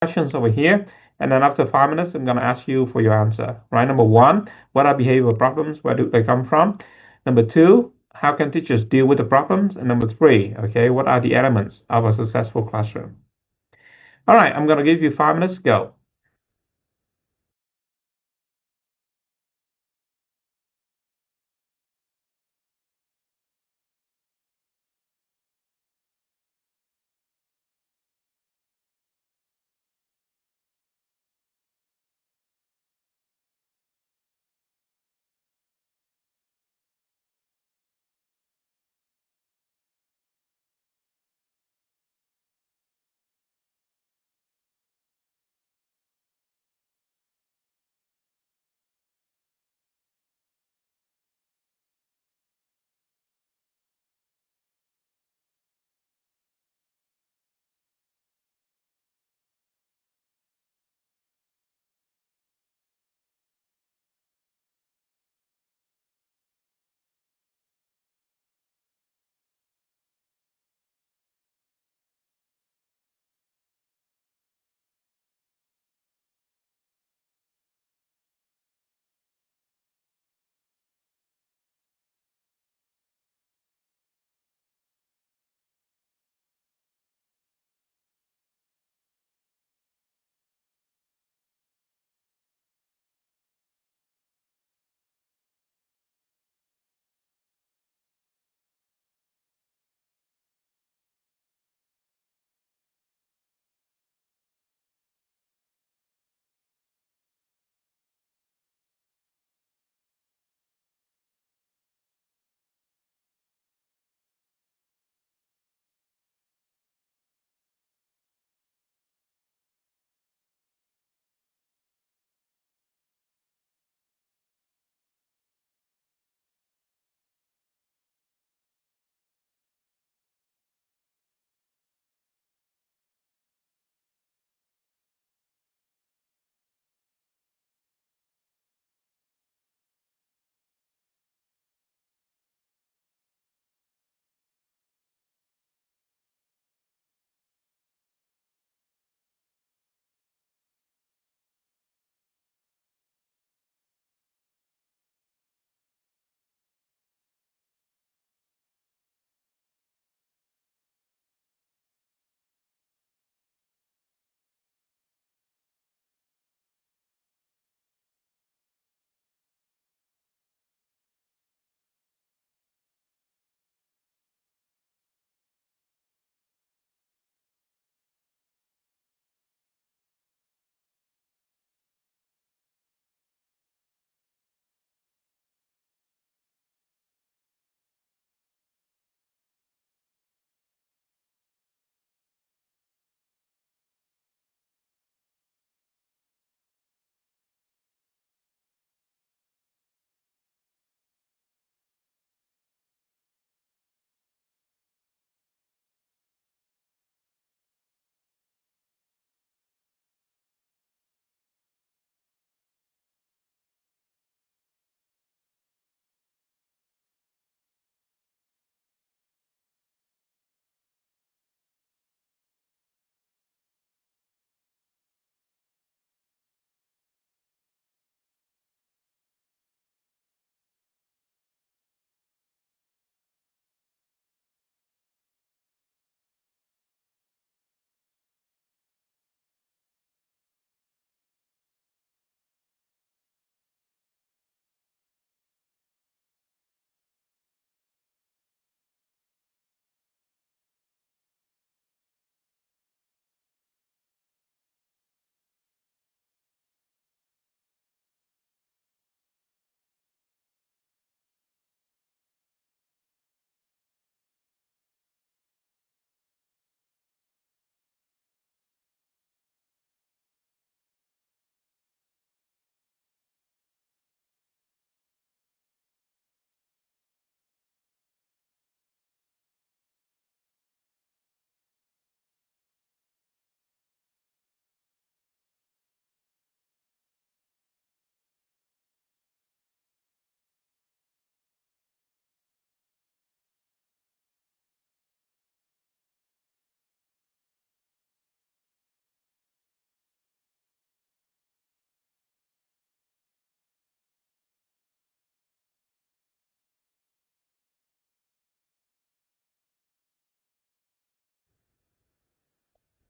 questions over here. And then after 5 minutes, I'm going to ask you for your answer, right? Number one, what are behavioral problems? Where do they come from? Number two, how can teachers deal with the problems? And number three, okay, what are the elements of a successful classroom? All right, I'm going to give you 5 minutes. Go.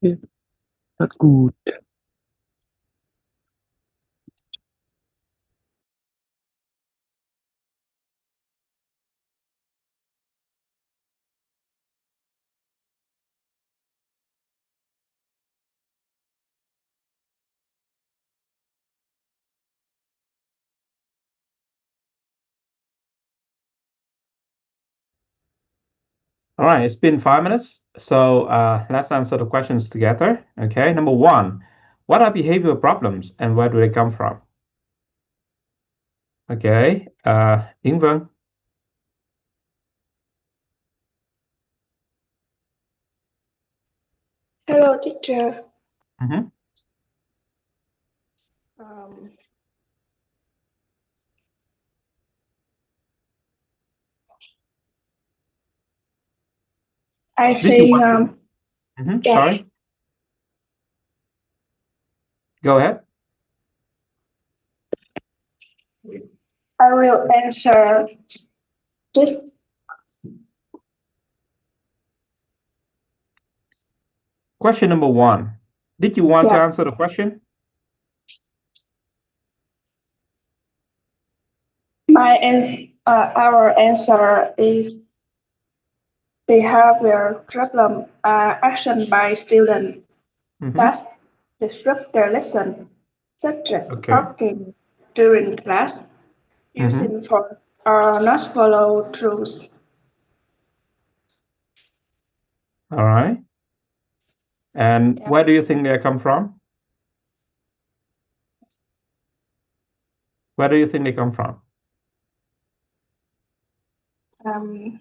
Not good. All right, it's been 5 minutes. So let's answer the questions together. Okay, number one, what are behavioral problems and where do they come from? Okay, Yến Vân. Hello, teacher. Mhm. I Did you say, want yeah, Sorry, go ahead. I will answer this. Question number one. Did you want to Yeah, answer the question? our answer is behavior problem are action by students Mhm. that disrupt their lesson, such as Okay. talking during class, Mhm. using for or not follow rules. All right. And Yeah. where do you think they come from? Where do you think they come from? Um,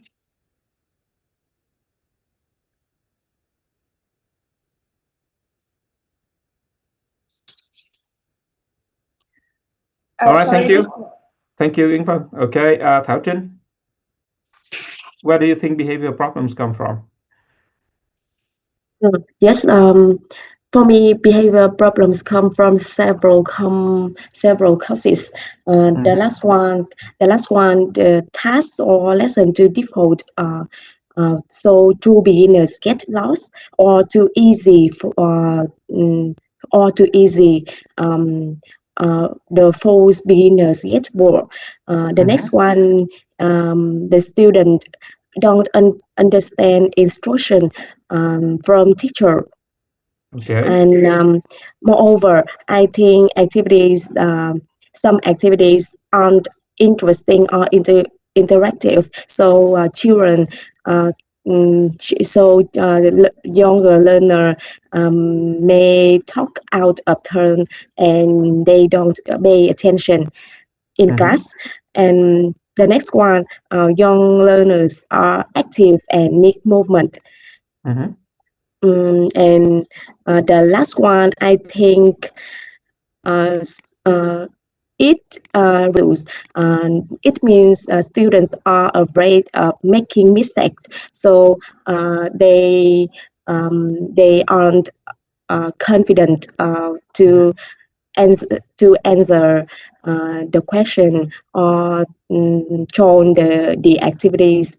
All right, sorry, thank you. Thank you, Yến Vân. Okay, Thảo Trinh, where do you think behavioral problems come from? Yes, for me, behavior problems come from several causes. The last one, the task or lesson too difficult. So two beginners get lost, or too easy or too easy. The false beginners get bored. The next one, the student don't understand instruction from teacher. Okay. And moreover, I think some activities aren't interesting or interactive, so children younger learner may talk out of turn and they don't pay attention in class. And the next one, young learners are active and make movement. And the last one, I think, it rules. It means students are afraid of making mistakes, so they aren't confident to answer the question or join the activities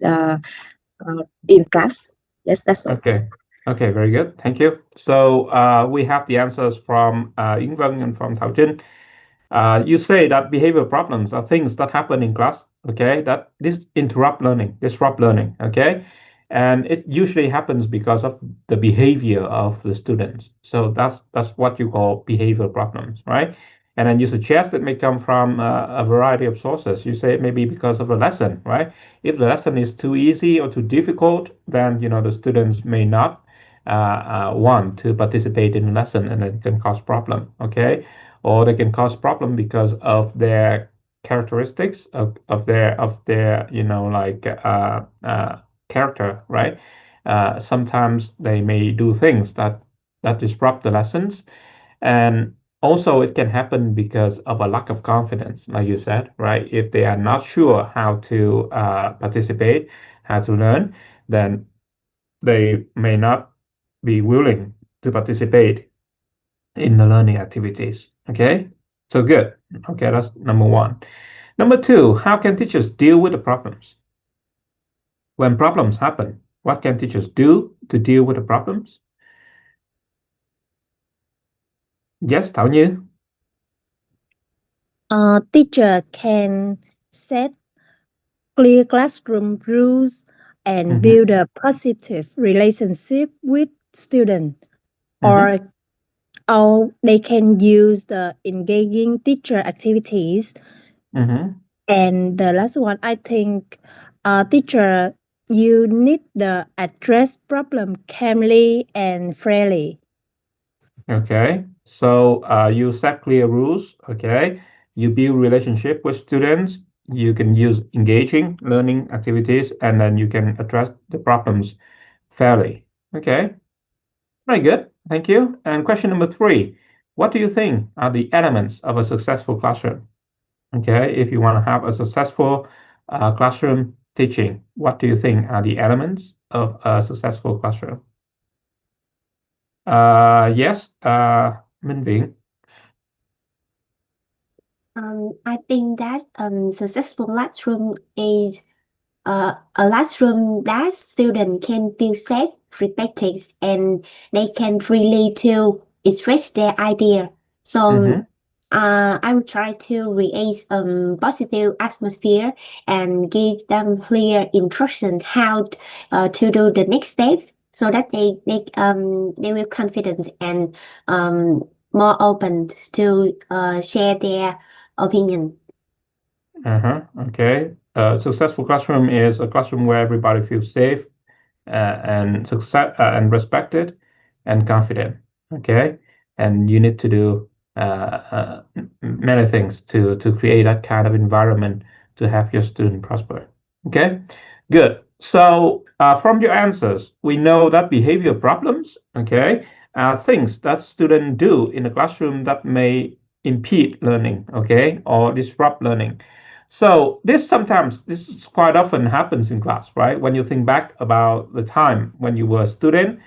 in class. Yes, that's all. Okay. Okay, very good. Thank you. So we have the answers from Yến Vân and from Thảo Trinh. You say that behavior problems are things that happen in class, okay, that disrupt learning, okay, and it usually happens because of the behavior of the students. So that's what you call behavior problems, right? And then you suggest it may come from a variety of sources. You say it may be because of the lesson, right? If the lesson is too easy or too difficult, then the students may not want to participate in the lesson, and it can cause problem, okay? Or they can cause problem because of their characteristics of their character, right? Sometimes they may do things that disrupt the lessons, and also it can happen because of a lack of confidence, like you said, right? If they are not sure how to participate, how to learn, then they may not be willing to participate in the learning activities. Okay, so good. Okay, that's number one. Number two, how can teachers deal with the problems? When problems happen, what can teachers do to deal with the problems? Yes, Thảo Như. Teacher can set clear classroom rules and build a positive relationship with students, or they can use the engaging teacher activities. And the last one, I think, teacher, you need to address problem calmly and fairly. Okay, so you set clear rules. Okay, you build relationship with students. You can use engaging learning activities, and then you can address the problems fairly. Okay, very good. Thank you. And question number 3: what do you think are the elements of a successful classroom? Okay, if you want to have a successful classroom teaching, what do you think are the elements of a successful classroom? Yes, Minh Viễn. I think that successful classroom is a classroom that students can feel safe, respected, and they can freely to express their idea. So I will try to create a positive atmosphere and give them clear instruction how to do the next step, so that they will confident and more open to share their opinion. Okay. Successful classroom is a classroom where everybody feels safe and and respected and confident. Okay, and you need to do many things to create that kind of environment to have your student prosper. Okay, good. So from your answers, we know that behavior problems, okay, are things that students do in the classroom that may impede learning, okay, or disrupt learning. So this quite often happens in class, right? When you think back about the time when you were a student,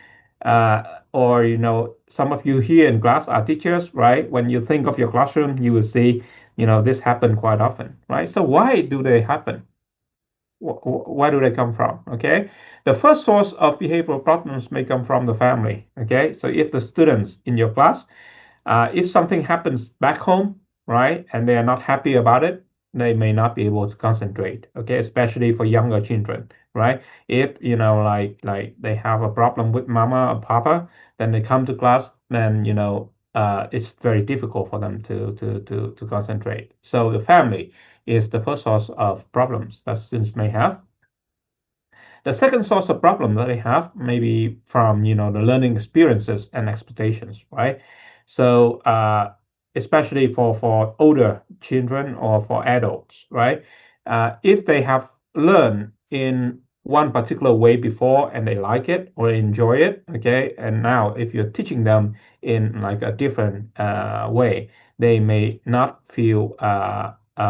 or some of you here in class are teachers, right? When you think of your classroom, you will see, this happen quite often, right? So why do they happen? Where do they come from? Okay, the first source of behavioral problems may come from the family. Okay, so if the students in your class, if something happens back home, right, and they are not happy about it, they may not be able to concentrate. Okay, especially for younger children, right? If like they have a problem with mama or papa, then they come to class, then it's very difficult for them to concentrate. So the family is the first source of problems that students may have. The second source of problem that they have may be from the learning experiences and expectations, right? So especially for older children or for adults, right? If they have learned in one particular way before and they like it or enjoy it, okay, and now if you're teaching them in like a different way, they may not feel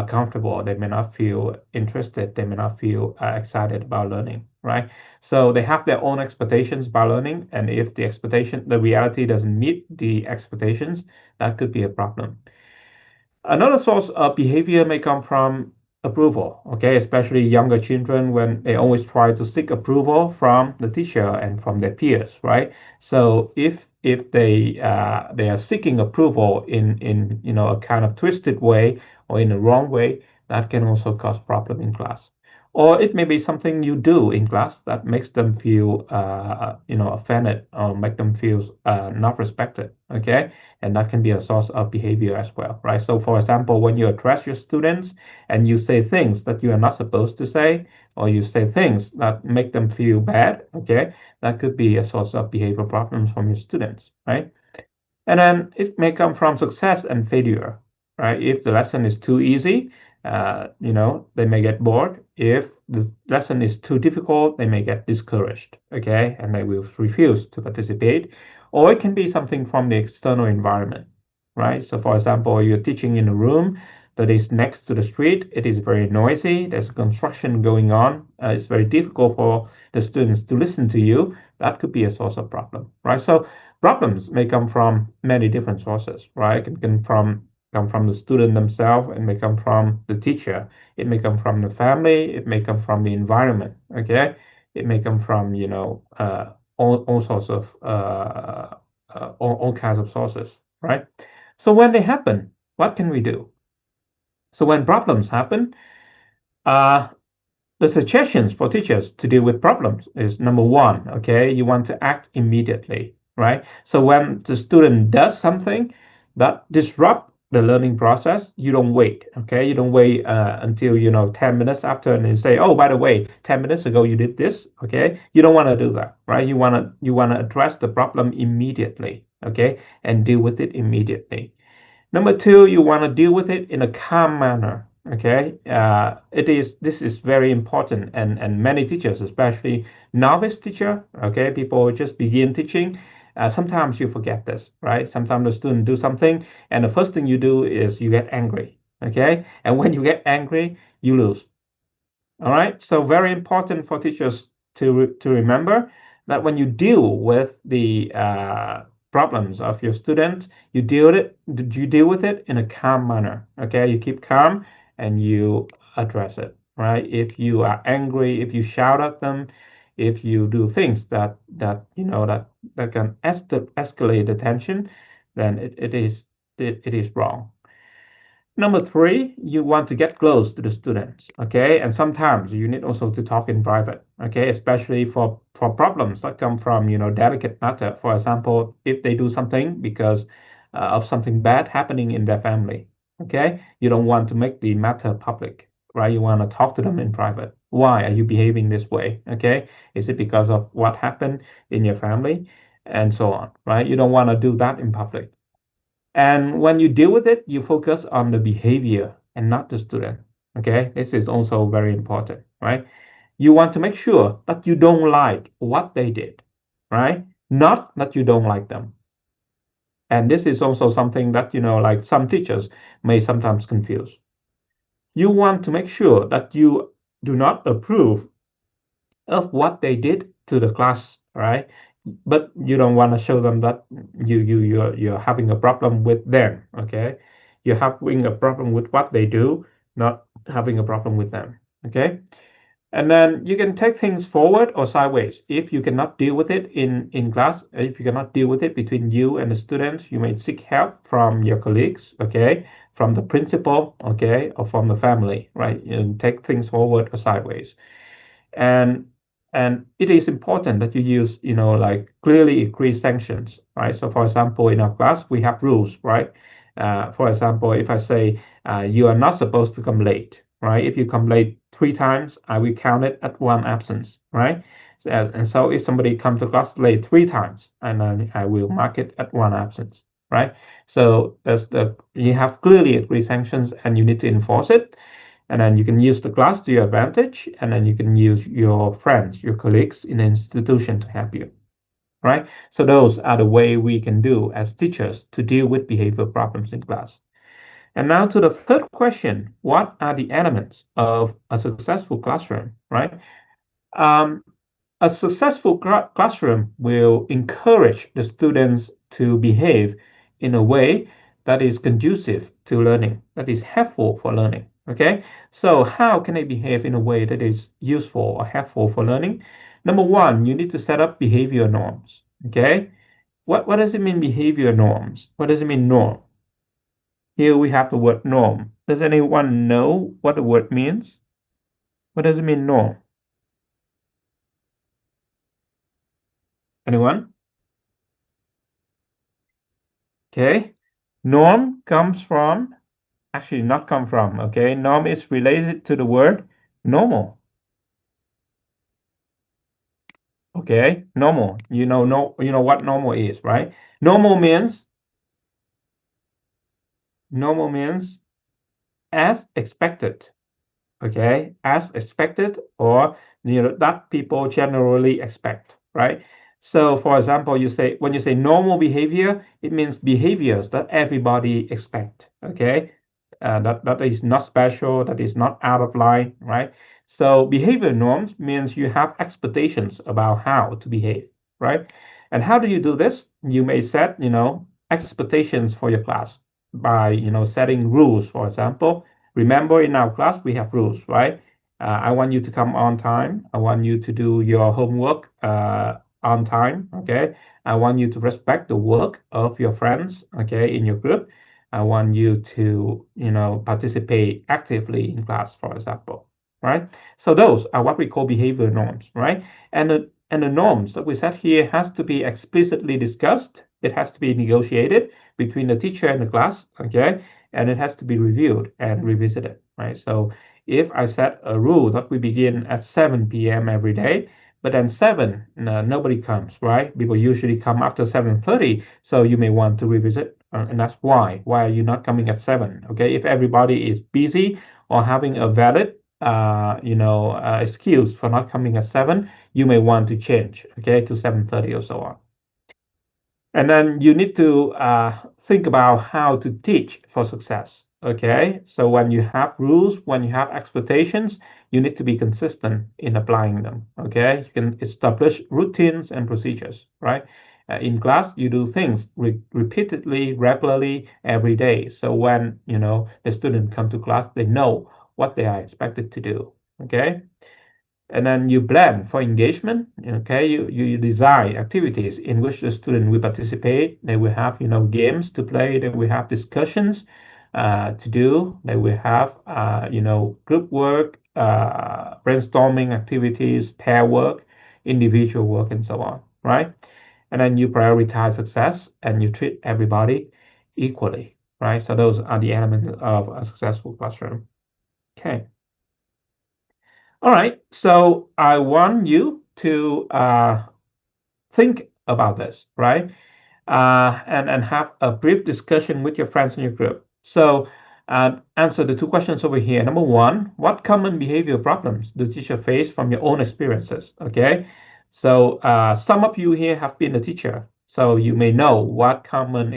comfortable, they may not feel interested, they may not feel excited about learning, right? So they have their own expectations about learning, and if the reality doesn't meet the expectations, that could be a problem. Another source of behavior may come from approval, okay, especially younger children when they always try to seek approval from the teacher and from their peers, right? So if they are seeking approval in a kind of twisted way or in a wrong way, that can also cause problem in class. Or it may be something you do in class that makes them feel offended or make them feel not respected, okay? And that can be a source of behavior as well, right? So for example, when you address your students and you say things that you are not supposed to say, or you say things that make them feel bad, okay, that could be a source of behavioral problems from your students, right? And then it may come from success and failure, right? If the lesson is too easy, they may get bored. If the lesson is too difficult, they may get discouraged, okay? And they will refuse to participate. Or it can be something from the external environment, right? So for example, you're teaching in a room that is next to the street. It is very noisy. There's construction going on. It's very difficult for the students to listen to you. That could be a source of problem, right? So problems may come from many different sources, right? It can come from the student themselves, it may come from the teacher, it may come from the family, it may come from the environment, okay? It may come from, all sorts of, all kinds of sources, right? So when they happen, what can we do? So when problems happen, the suggestions for teachers to deal with problems is number one, okay, you want to act immediately, right? So when the student does something that disrupt the learning process, you don't wait, okay? You don't wait until 10 minutes after and then say, oh, by the way, 10 minutes ago you did this, okay? You don't want to do that, right? You want to address the problem immediately, okay, and deal with it immediately. Number two, you want to deal with it in a calm manner. Okay, this is very important, and many teachers, especially novice teacher, okay, people just begin teaching. Sometimes you forget this, right? Sometimes the student do something, and the first thing you do is you get angry. Okay, and when you get angry, you lose. All right, so very important for teachers to remember that when you deal with the problems of your student, you deal with it in a calm manner. Okay, you keep calm and you address it. Right? If you are angry, if you shout at them, if you do things that can escalate the tension, then it is wrong. Number three, you want to get close to the students, okay? And sometimes you need also to talk in private, okay? Especially for problems that come from, delicate matter. For example, if they do something because of something bad happening in their family, okay? You don't want to make the matter public, right? You want to talk to them in private. Why are you behaving this way, okay? Is it because of what happened in your family? And so on, right? You don't want to do that in public. And when you deal with it, you focus on the behavior and not the student. Okay, this is also very important, right? You want to make sure that you don't like what they did, right? Not that you don't like them. And this is also something that, like some teachers may sometimes confuse. You want to make sure that you do not approve of what they did to the class, right? But you don't want to show them that you're having a problem with them. Okay, you're having a problem with what they do, not having a problem with them. Okay, and then you can take things forward or sideways. If you cannot deal with it in class, if you cannot deal with it between you and the students, you may seek help from your colleagues, okay, from the principal, okay, or from the family, right? You take things forward or sideways. And it is important that you use, like clearly agreed sanctions, right? So for example, in our class, we have rules, right? For example, if I say you are not supposed to come late, right? If you come late 3 times, I will count it at 1 absence, right? And so if somebody comes to class late 3 times, and then I will mark it at 1 absence, right? So you have clearly agreed sanctions, and you need to enforce it. And then you can use the class to your advantage, and then you can use your friends, your colleagues in the institution to help you, right? So those are the way we can do as teachers to deal with behavior problems in class. And now to the third question, what are the elements of a successful classroom, right? A successful classroom will encourage the students to behave in a way that is conducive to learning, that is helpful for learning. Okay, so how can they behave in a way that is useful or helpful for learning? Number one, you need to set up behavior norms. Okay, what does it mean, behavior norms? What does it mean, norm? Here we have the word norm. Does anyone know what the word means? What does it mean, norm? Anyone? Okay, norm comes from, actually not come from, okay? Norm is related to the word normal. Okay, normal. You know what normal is, right? Normal means as expected. Okay, as expected, or that people generally expect, right? So for example, when you say normal behavior, it means behaviors that everybody expect. Okay, that is not special, that is not out of line, right? So behavior norms means you have expectations about how to behave, right? And how do you do this? You may set, expectations for your class by, setting rules. For example, remember in our class we have rules, right? I want you to come on time. I want you to do your homework on time, okay? I want you to respect the work of your friends, okay, in your group. I want you to, participate actively in class, for example, right? So those are what we call behavior norms, right? And the norms that we set here has to be explicitly discussed. It has to be negotiated between the teacher and the class, okay? And it has to be reviewed and revisited, right? So if I set a rule that we begin at 7 p.m. every day, but then 7, nobody comes, right? People usually come after 7:30, so you may want to revisit, and that's why. Why are you not coming at 7? Okay, if everybody is busy or having a valid, excuse for not coming at 7, you may want to change, okay, to 7:30 or so on. And then you need to think about how to teach for success. Okay, so when you have rules, when you have expectations, you need to be consistent in applying them. Okay, you can establish routines and procedures, right? In class, you do things repeatedly, regularly, every day. So when the student come to class, they know what they are expected to do. Okay. And then you plan for engagement. Okay, you design activities in which the student will participate. They will have games to play. They will have discussions to do. They will have group work, brainstorming activities, pair work, individual work, and so on. Right, and then you prioritize success and you treat everybody equally. Right, so those are the elements of a successful classroom. Okay. All right, so I want you to think about this, right? And have a brief discussion with your friends in your group. So answer the 2 questions over here. Number 1, what common behavior problems do teacher face from your own experiences? Okay, so some of you here have been a teacher, so you may know what common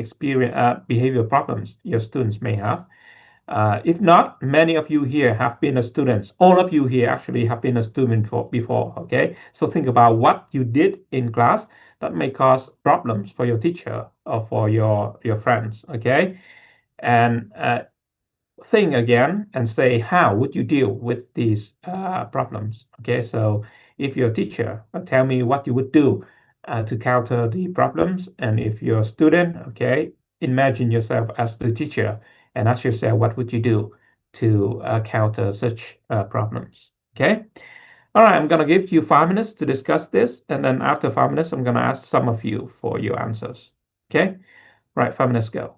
behavior problems your students may have. If not, many of you here have been a student. All of you here actually have been a student before, okay? So think about what you did in class that may cause problems for your teacher or for your friends, okay? And think again and say, how would you deal with these problems, okay? So if you're a teacher, tell me what you would do to counter the problems. And if you're a student, okay, imagine yourself as the teacher and ask yourself, what would you do to counter such problems, okay? All right, I'm going to give you 5 minutes to discuss this. And then after 5 minutes, I'm going to ask some of you for your answers, okay? Right, 5 minutes go.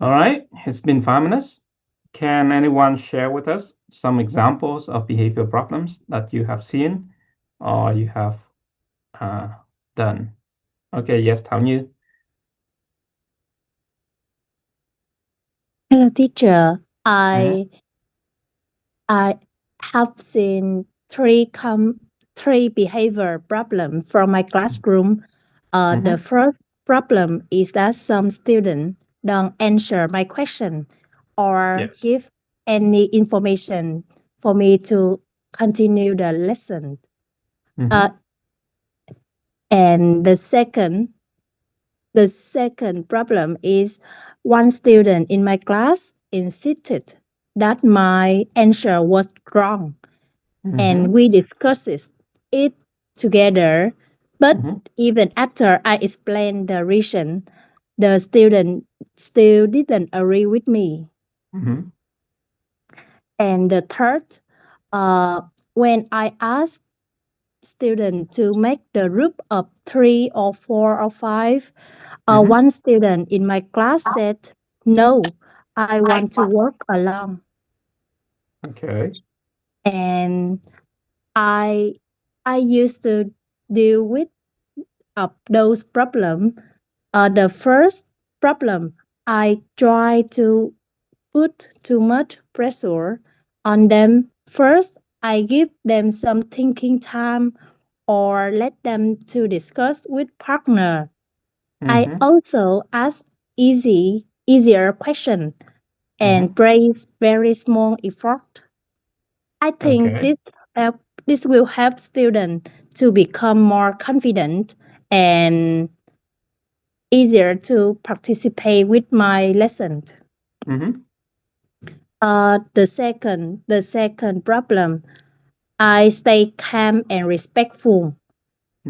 All right, it's been 5 minutes. Can anyone share with us some examples of behavior problems that you have seen or you have done? Okay, yes, Thảo Như. Hello, teacher. I have seen three behavior problems from my classroom. The first problem is that some students don't answer my question or Yes. give any information for me to continue the lesson. And the second problem is one student in my class insisted that my answer was wrong, and we discussed it together. But even after I explained the reason, the student still didn't agree with me. And the third, when I asked students to make the group of 3 or 4 or 5, one student in my class said, "No, I want to work alone." Okay. And I used to deal with those problems. The first problem, I try to put too much pressure on them. First, I give them some thinking time or let them to discuss with partner. I also ask easier question and praise very small effort. I think Okay. this will help students to become more confident and easier to participate with my lessons. The second problem, I stay calm and respectful.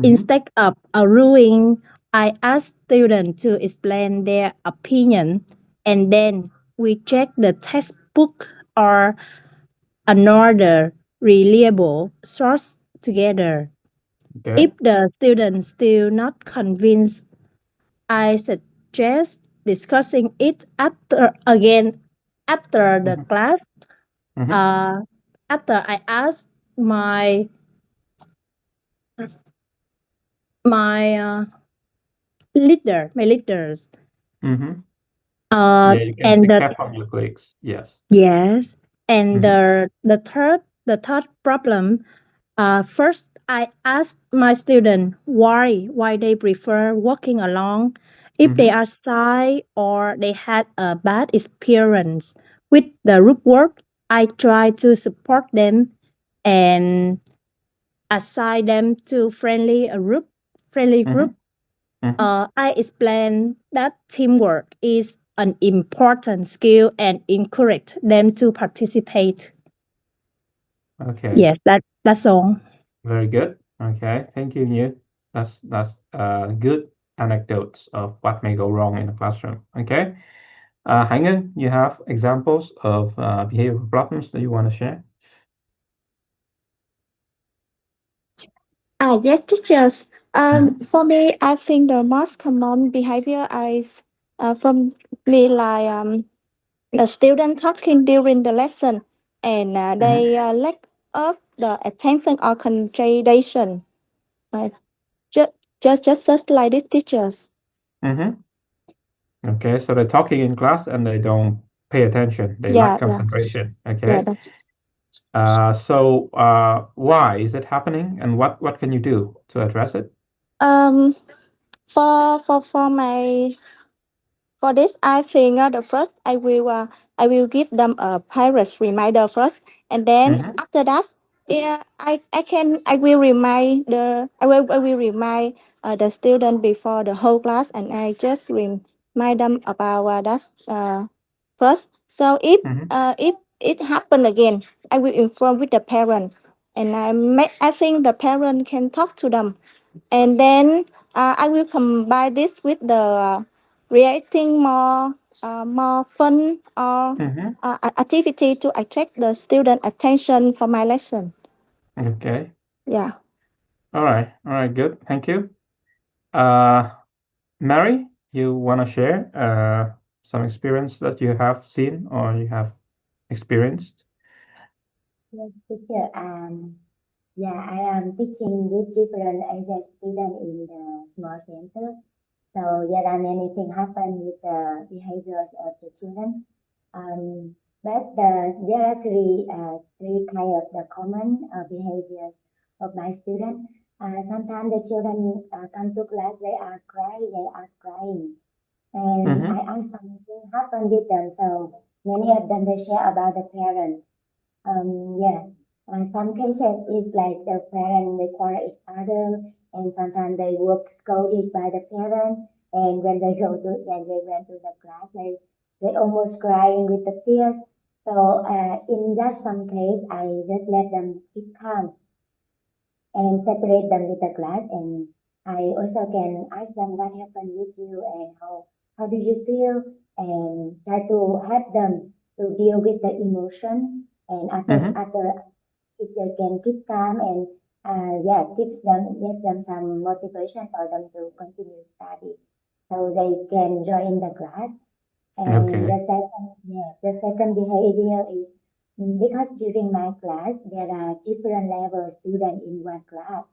Instead of ruling, I ask students to explain their opinion, and then we check the textbook or another reliable source together. Okay. If the student still not convinced, I suggest discussing it after the class. After I ask my leaders. Yeah, you can And take the care from your colleagues. Yes. Yes, and the third problem. First, I asked my student why they prefer walking along. If they are shy or they had a bad experience with the group work, I try to support them and assign them to friendly group. I explain that teamwork is an important skill and encourage them to participate. Okay. Yes, that's all. Very good. Okay. Thank you, Như. That's good anecdotes of what may go wrong in the classroom. Okay. Hải Ngân, you have examples of behavioral problems that you want to share? Yes, teachers. For me, I think the most common behavior is from me like the student talking during the lesson and they lack of the attention or concentration. Uh, just like these teachers. Okay, so they're talking in class and they don't pay attention. They lack Yeah, yeah, concentration. yeah. Okay. That's So why is it happening, and what can you do to address it? For my for this, I think the first I will give them a pirate reminder first, and then after that, yeah, I will remind I will remind the student before the whole class, and I just remind them about that first. So if it happen again, I will inform with the parent, and I think the parent can talk to them, and then I will combine this with the creating more fun or activity to attract the student attention for my lesson. Okay. Yeah. All right, good. Thank you. Mary, you want to share some experience that you have seen or you have experienced? Yes, teacher. Yeah, I am teaching with different ages students in the small center. So there are many things happen with the behaviors of the children. But there are three kind of the common behaviors of my students. Sometimes the children come to class, they are crying, and I ask something happen with them. So many of them they share about the parent. Yeah, some cases is like the parent they quarrel each other, and sometimes they were scolded by the parent. And when they went to the class, they almost crying with the tears. So in that some case, I just let them keep calm and separate them with the class. And I also can ask them what happened with you and how do you feel, and try to help them to deal with the emotion. And after if they can keep calm and yeah, give them some motivation for them to continue study, so they can join the class. And the second behavior is because during my class there are different level students in one class.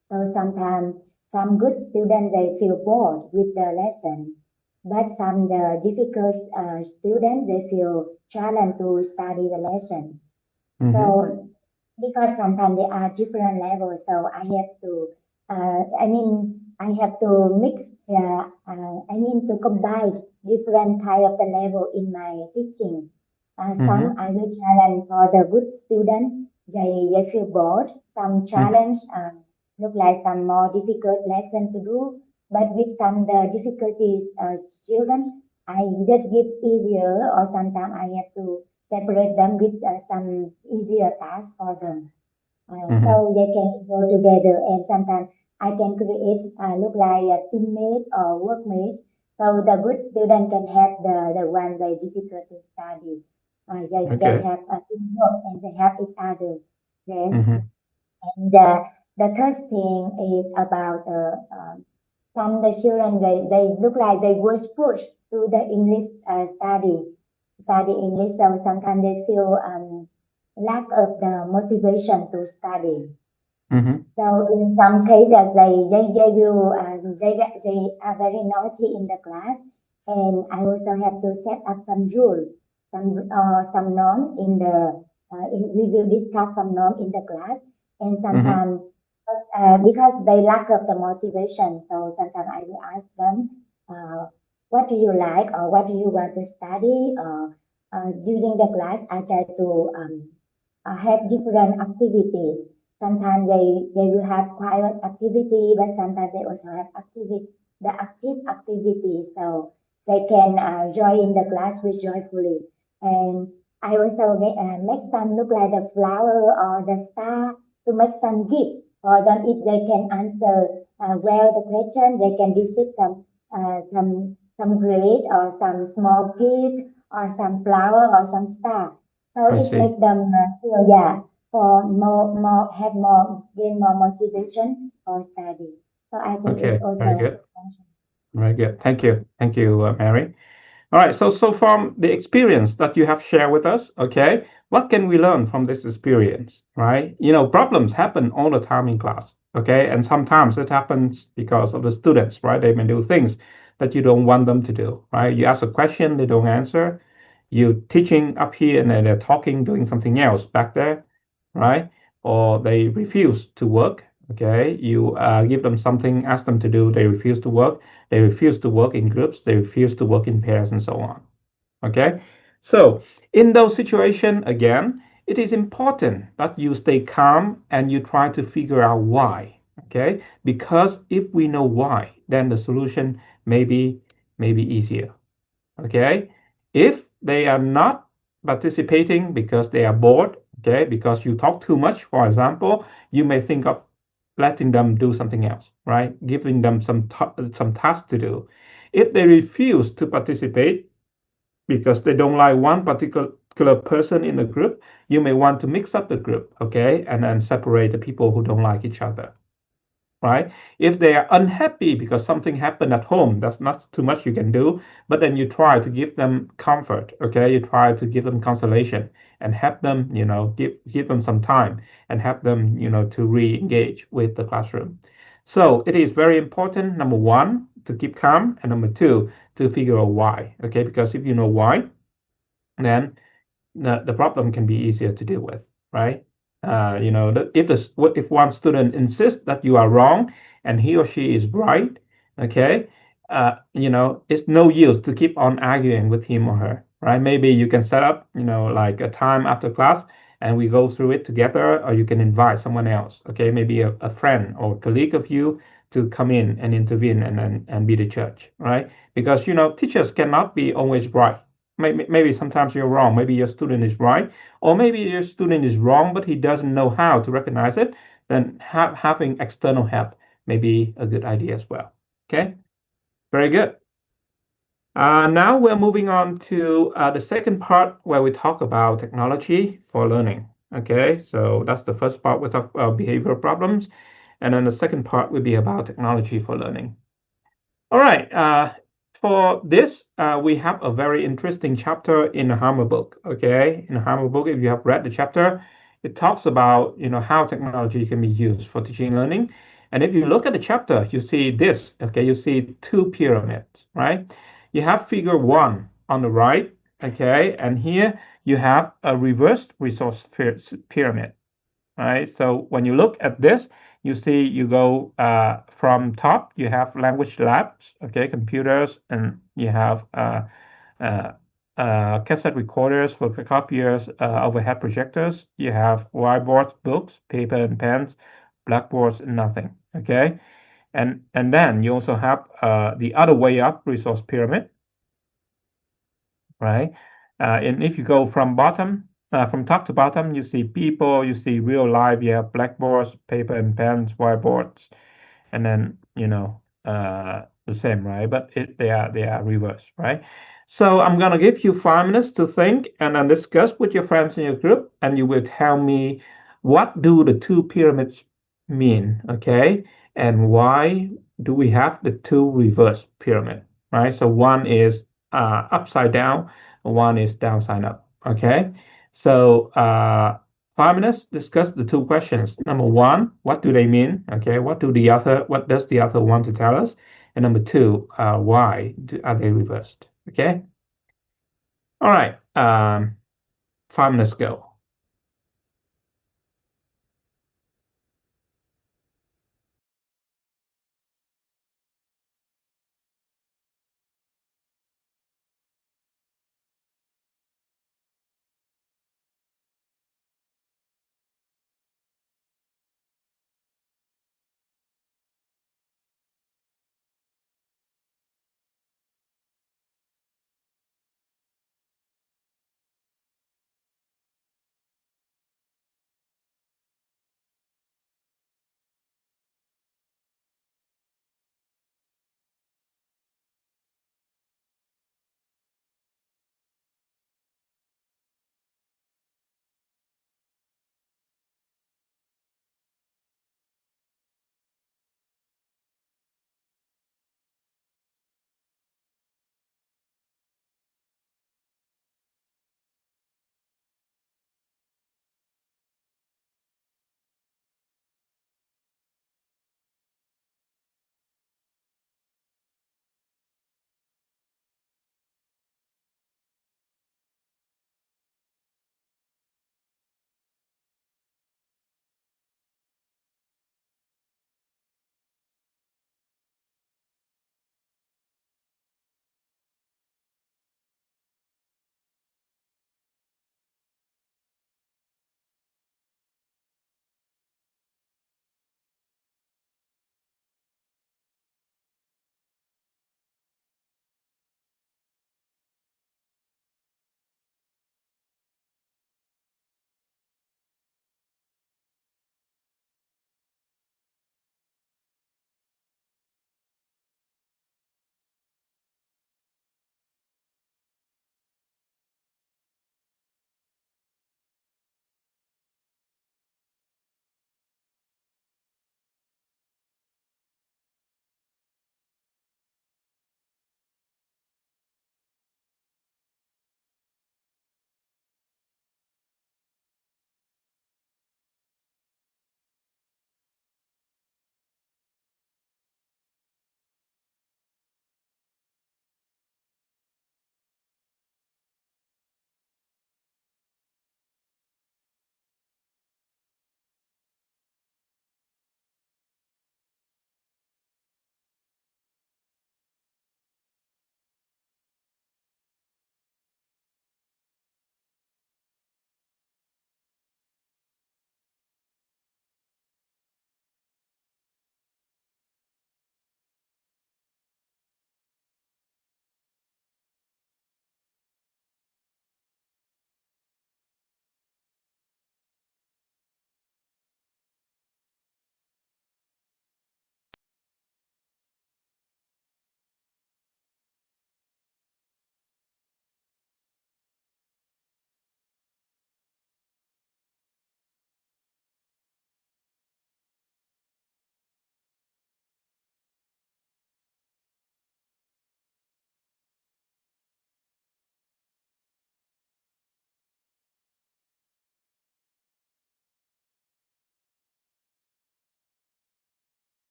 So sometimes some good students they feel bored with the lesson, but some the difficult students they feel challenged to study the lesson. So because sometimes they are different levels, so I have to mix, to combine different kind of the level in my teaching. Some I will challenge for the good student, they feel bored. Some challenge look like some more difficult lesson to do, but with some the difficulties children, I just give easier, or sometimes I have to separate them with some easier tasks for them. So they can go together, and sometimes I can create look like a teammate or workmate. So the good student can help the one very difficult to study. They have a teamwork and they help each other. Yes. And the third thing is about some the children they look like they was pushed to the English study English. So sometimes they feel lack of the motivation to study. So in some cases, they are very naughty in the class, and I also have to set up some rules, some norms in the. We will discuss some norms in the class, and sometimes because they lack of the motivation, so sometimes I will ask them, what do you like or what do you want to study? During the class, I try to have different activities. Sometimes they will have quiet activity, but sometimes they also have active activities, so they can join the class with joyfully. And I also make some look like the flower or the star to make some gift for them. If they can answer well the question, they can receive some grade or some small gift or some flower or some star. So it makes them feel for gain more motivation for study. So I think it's also very good. Very good. Thank you, Mary. All right. So from the experience that you have shared with us, okay, what can we learn from this experience, right? Problems happen all the time in class, okay, and sometimes it happens because of the students, right? They may do things that you don't want them to do, right? You ask a question, they don't answer. You teaching up here and then they're talking, doing something else back there, right? Or they refuse to work. Okay, you give them something, ask them to do, they refuse to work. They refuse to work in groups. They refuse to work in pairs, and so on. Okay, so in those situations, again, it is important that you stay calm and you try to figure out why. Okay, because if we know why, then the solution may be easier. Okay, if they are not participating because they are bored, okay, because you talk too much, for example, you may think of letting them do something else, right? Giving them some tasks to do. If they refuse to participate because they don't like one particular person in the group, you may want to mix up the group, okay, and then separate the people who don't like each other. right? If they are unhappy because something happened at home, that's not too much you can do, but then you try to give them comfort, okay? You try to give them consolation and help them, give them some time and help them, to re-engage with the classroom. So it is very important, number one, to keep calm, and number two, to figure out why, okay? Because if you know why, then the problem can be easier to deal with, right? If one student insists that you are wrong and he or she is right, okay, it's no use to keep on arguing with him or her, right? Maybe you can set up, like a time after class and we go through it together, or you can invite someone else, okay, maybe a friend or colleague of you to come in and intervene and be the judge, right? Because teachers cannot be always right. Maybe sometimes you're wrong. Maybe your student is right, or maybe your student is wrong, but he doesn't know how to recognize it. Then having external help may be a good idea as well. Okay, very good. Now we're moving on to the second part where we talk about technology for learning. Okay, so that's the first part. We talk about behavioral problems, and then the second part will be about technology for learning. All right. For this, we have a very interesting chapter in the Hammer book. Okay, in the Hammer book, if you have read the chapter, it talks about how technology can be used for teaching and learning. And if you look at the chapter, you see this. Okay, you see two pyramids, right? You have figure one on the right. Okay, and here you have a reversed resource pyramid. Right? So when you look at this, you see you go from top, you have language labs, okay, computers, and you have uh, cassette recorders, photocopiers, overhead projectors. You have whiteboards, books, paper and pens, blackboards, and nothing. Okay, and then you also have the other way up resource pyramid, right? And if you go from top to bottom, you see people, you see real life, you have blackboards, paper and pens, whiteboards, and then the same, right? But they are reversed, right? So I'm gonna give you 5 minutes to think and then discuss with your friends in your group, and you will tell me what do the two pyramids mean, okay? And why do we have the two reverse pyramid, right? So one is upside down, one is downside up, okay? So 5 minutes, discuss the two questions. Number one, what do they mean? Okay, what does the author want to tell us? And number two, why are they reversed? Okay. All right. 5 minutes go.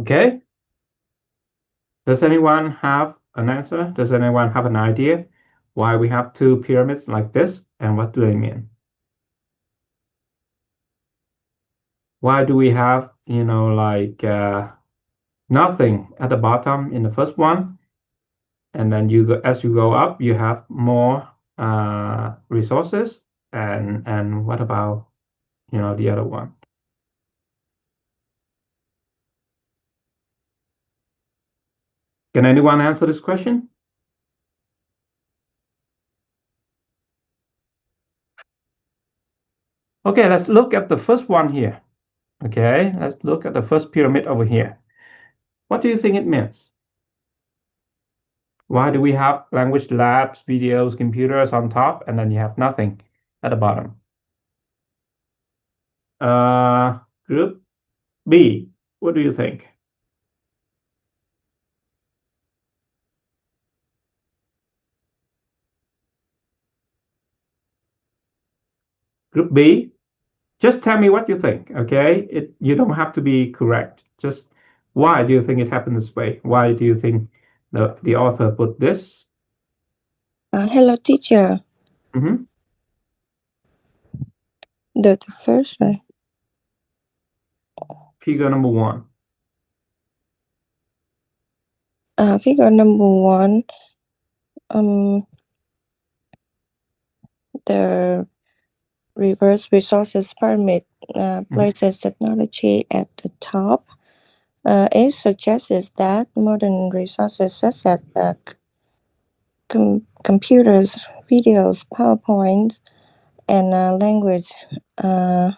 Okay? Does anyone have an answer? Does anyone have an idea why we have two pyramids like this, and what do they mean? Why do we have, like nothing at the bottom in the first one, and then as you go up, you have more resources, and what about, the other one? Can anyone answer this question? Okay, let's look at the first one here. Okay, let's look at the first pyramid over here. What do you think it means? Why do we have language labs, videos, computers on top, and then you have nothing at the bottom? Group B, what do you think? Group B, just tell me what you think, okay? You don't have to be correct. Just why do you think it happened this way? Why do you think the author put this? Hello, teacher. Mm-hmm. The first one. Figure number 1. Figure number 1. The reverse resources pyramid places technology at the top. It suggests that modern resources such as computers, videos, PowerPoints, and language are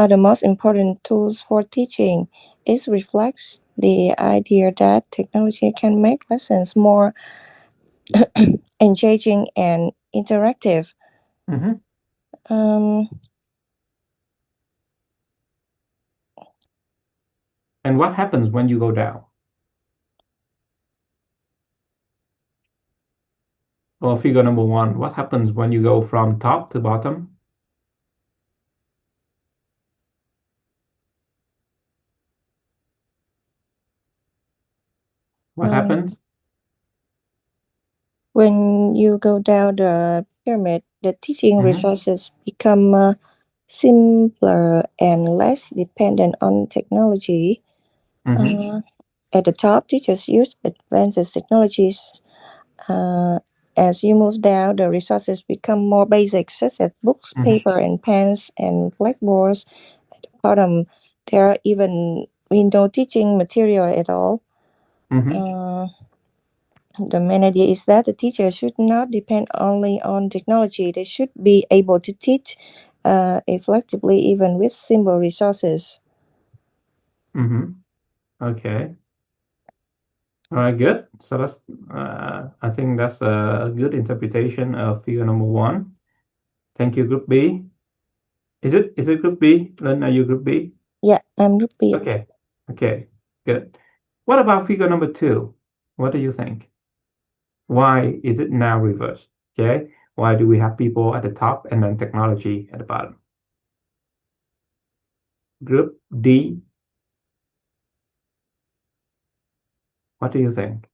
the most important tools for teaching. It reflects the idea that technology can make lessons more engaging and interactive. Mm-hmm. And what happens when you go down? Well, figure number 1, what happens when you go from top to bottom? What happens? When you go down the pyramid, the teaching resources become simpler and less dependent on technology. At the top, teachers use advanced technologies. As you move down, the resources become more basic, such as books, paper, and pens, and blackboards. At the bottom, there are even no teaching material at all. The main idea is that the teacher should not depend only on technology. They should be able to teach effectively, even with simple resources. Okay. All right, good. So that's, I think that's a good interpretation of figure number 1. Thank you, Group B. Is it Group B? Lynn, are you Group B? Yeah, I'm Group B. Okay, good. What about figure number 2? What do you think? Why is it now reversed? Okay, why do we have people at the top and then technology at the bottom? Group D, what do you think?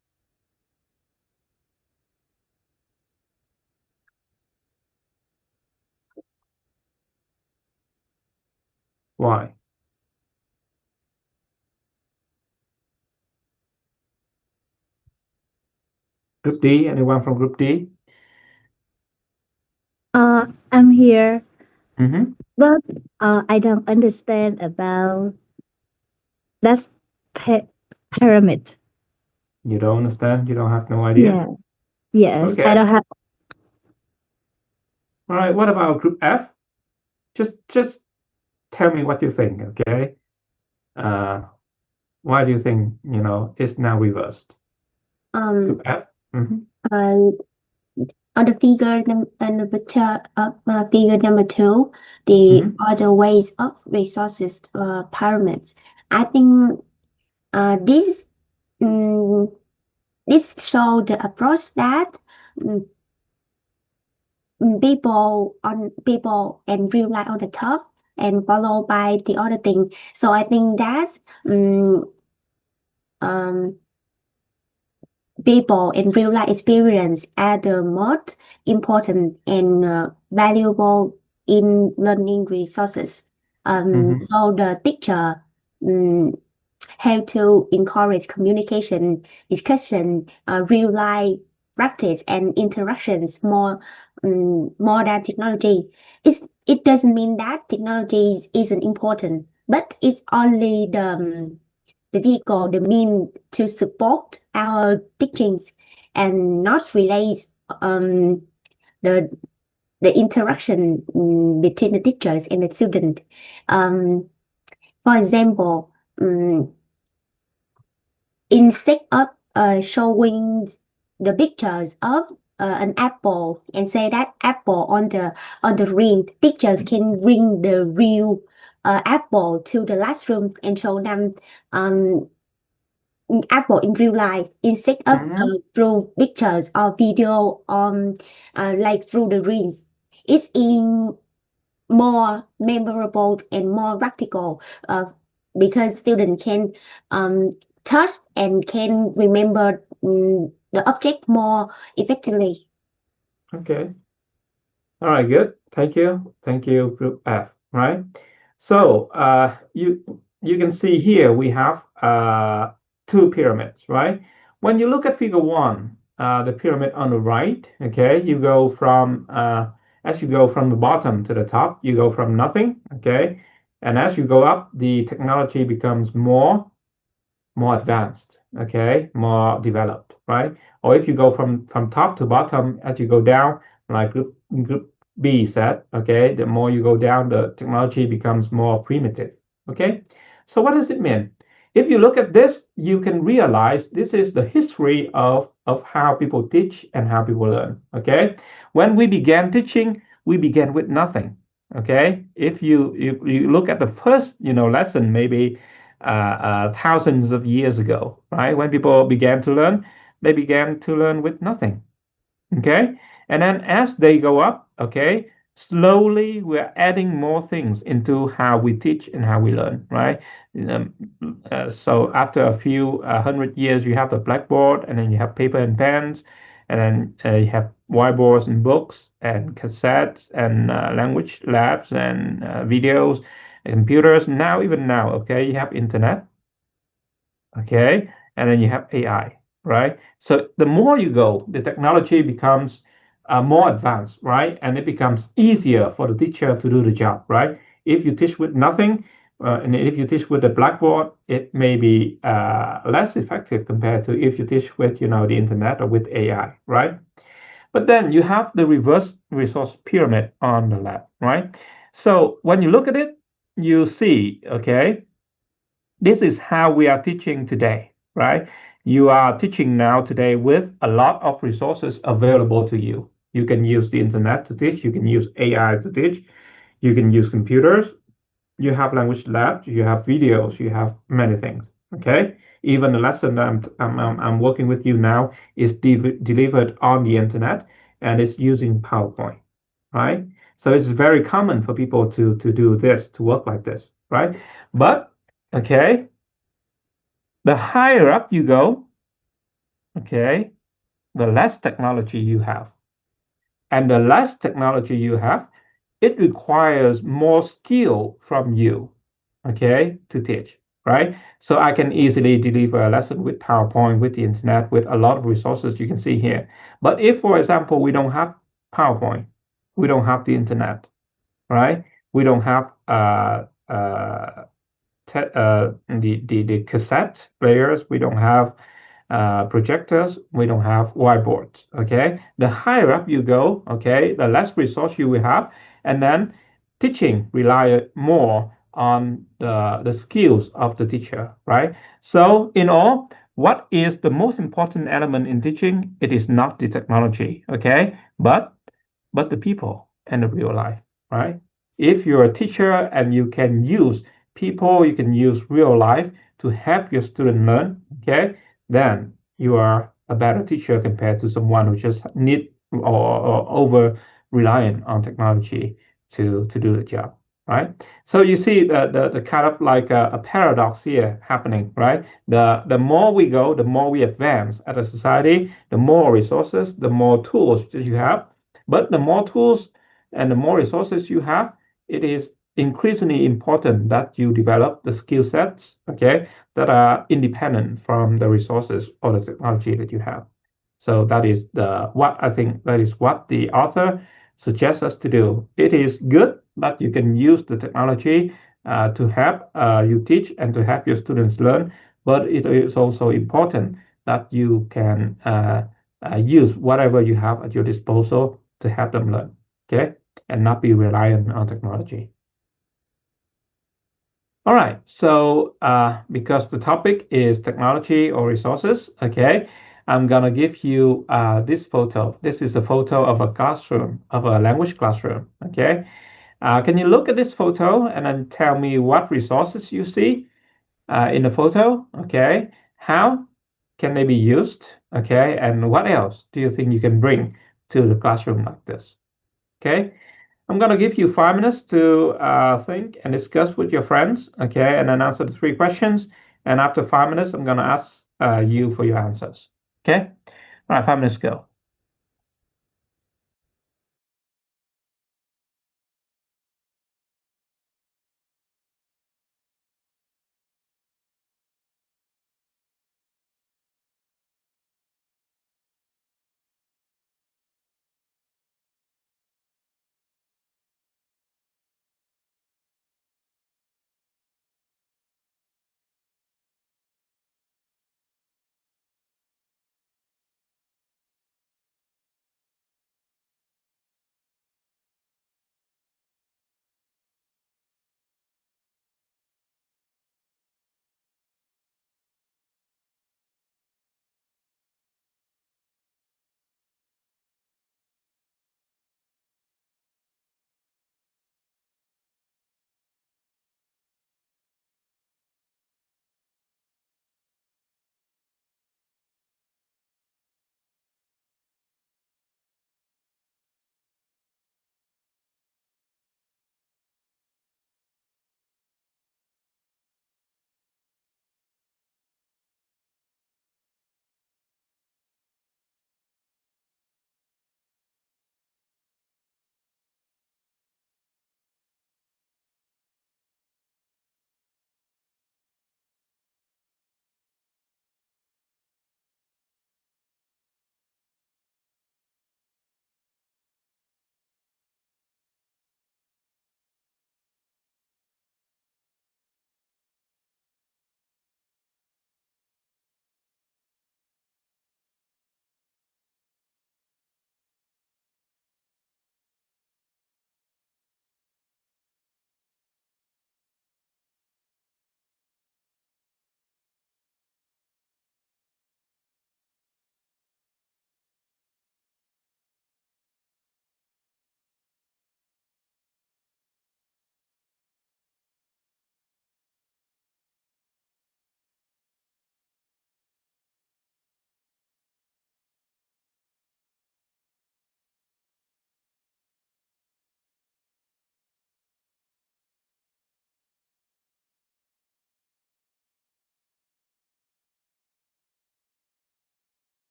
Why? Group D, anyone from Group D? I'm here, Mm-hmm. but I don't understand about that pyramid. You don't understand? You don't have no idea? Yeah. Yes, Okay. I don't have. All right, what about Group F? Just tell me what you think, okay? Why do you think, it's now reversed? Group F? On the figure figure number 2, the other ways of resources pyramids. I think this show the approach that people and real life on the top and followed by the other thing. So I think that people and real life experience are the most important and valuable in learning resources. So the teacher have to encourage communication, discussion, real life practice and interactions more than technology. It doesn't mean that technology isn't important, but it's only the vehicle, the mean to support our teachings and not relate the interaction between the teachers and the student. For example, instead of showing the pictures of an apple and say that apple on the ring, teachers can bring the real apple to the classroom and show them apple in real life instead of through pictures or video like through the rings. It's in more memorable and more practical because students can touch and can remember the object more effectively. Okay. All right, good. Thank you, Group F. Right. So you can see here we have two pyramids, right? When you look at figure one, the pyramid on the right, okay, you go from as you go from the bottom to the top, you go from nothing, okay, and as you go up, the technology becomes more advanced, okay, more developed, right? Or if you go from top to bottom, as you go down, like group B said, okay, the more you go down, the technology becomes more primitive, okay? So what does it mean? If you look at this, you can realize this is the history of how people teach and how people learn, okay? When we began teaching, we began with nothing, okay? If you look at the first, lesson, maybe thousands of years ago, right? When people began to learn, they began to learn with nothing, okay? And then as they go up, okay, slowly we're adding more things into how we teach and how we learn, right? So after a few 100 years, you have the blackboard, and then you have paper and pens, and then you have whiteboards and books and cassettes and language labs and videos, computers. Even now, okay, you have internet, okay, and then you have AI, right? So the more you go, the technology becomes more advanced, right? And it becomes easier for the teacher to do the job, right? If you teach with nothing, and if you teach with the blackboard, it may be less effective compared to if you teach with, the internet or with AI, right? But then you have the reverse resource pyramid on the left, right? So when you look at it, you see, okay, this is how we are teaching today, right? You are teaching now today with a lot of resources available to you. You can use the internet to teach. You can use AI to teach. You can use computers. You have language labs. You have videos. You have many things. Okay. Even the lesson that I'm working with you now is delivered on the internet, and it's using PowerPoint, right? So it's very common for people to do this, to work like this, right? But okay, the higher up you go, okay, the less technology you have. And the less technology you have, it requires more skill from you, okay, to teach, right? So I can easily deliver a lesson with PowerPoint, with the internet, with a lot of resources you can see here. But if, for example, we don't have PowerPoint, we don't have the internet, right? We don't have the cassette players, we don't have projectors, we don't have whiteboards, okay? The higher up you go, okay, the less resource you will have, and then teaching rely more on the skills of the teacher, right? So in all, what is the most important element in teaching? It is not the technology, okay, but the people and the real life, right? If you're a teacher and you can use people, you can use real life to help your student learn, okay, then you are a better teacher compared to someone who just need or over reliant on technology to do the job, right? So you see the kind of like a paradox here happening, right? The more we go, the more we advance as a society, the more resources, the more tools that you have. But the more tools and the more resources you have, it is increasingly important that you develop the skill sets, okay, that are independent from the resources or the technology that you have. So that is what I think that is what the author suggests us to do. It is good that you can use the technology to help you teach and to help your students learn, but it is also important that you can use whatever you have at your disposal to help them learn, okay, and not be reliant on technology. All right, so because the topic is technology or resources, okay, I'm gonna give you this photo. This is a photo of a classroom, of a language classroom, okay? Can you look at this photo and then tell me what resources you see in the photo, okay? How can they be used, okay? And what else do you think you can bring to the classroom like this, okay? I'm going to give you 5 minutes to think and discuss with your friends, okay, and then answer the 3 questions. And after 5 minutes, I'm going to ask you for your answers, okay? All right, 5 minutes go.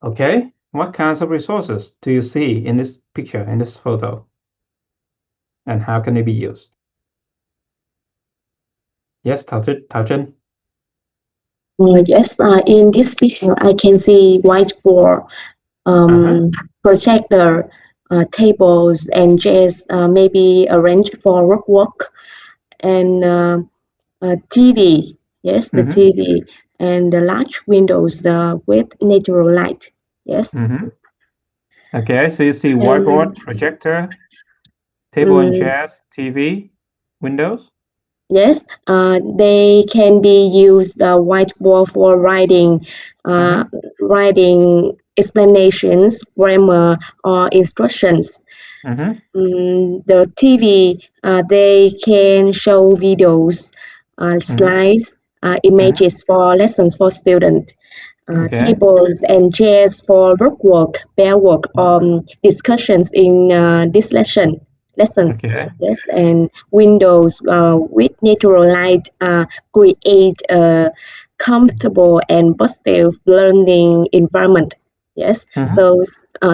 Okay, what kinds of resources do you see in this picture, in this photo? And how can they be used? Yes, Thao Chen. Yes, in this picture, I can see whiteboard, projector, tables, and chairs maybe arranged for work, and TV. Yes, the TV, and the large windows with natural light. Yes. Okay, so you see whiteboard, projector, table and chairs, TV, windows. Yes, they can be used whiteboard for writing explanations, grammar, or instructions. The TV, they can show videos, slides, images for lessons for students. Tables and chairs for group work, pair work, or discussions in this lessons. Okay. Yes, and windows with natural light create a comfortable and positive learning environment. Yes, so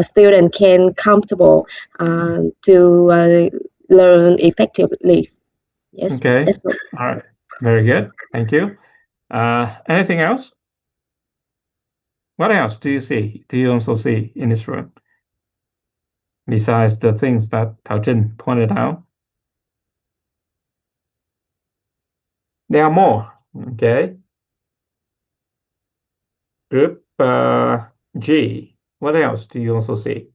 students can comfortable to learn effectively. Yes, Okay. that's all. All right. Very good. Thank you. Anything else? What else do you see? Do you also see in this room? Besides the things that Tao Jin pointed out? There are more. Okay. Group G. What else do you also see?